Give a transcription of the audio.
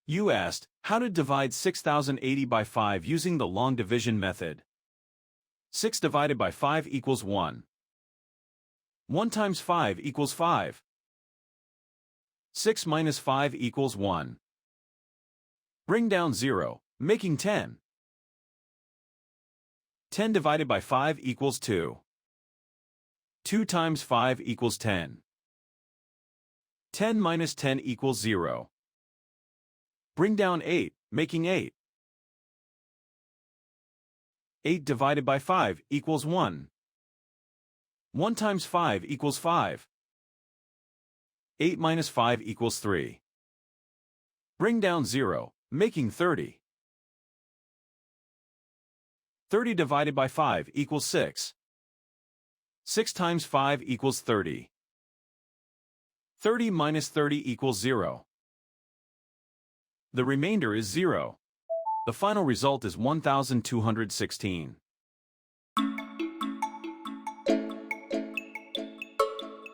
You asked, how to divide 6080 by 5 using the long division method. 6 divided by 5 equals 1. 1 times 5 equals 5. 6 minus 5 equals 1. Bring down 0, making 10. 10 divided by 5 equals 2. 2 times 5 equals 10. 10 minus 10 equals 0. Bring down 8, making 8. 8 divided by 5 equals 1. 1 times 5 equals 5. 8 minus 5 equals 3. Bring down 0, making 30. 30 divided by 5 equals 6. 6 times 5 equals 30. 30 minus 30 equals 0. The remainder is 0. The final result is 1216.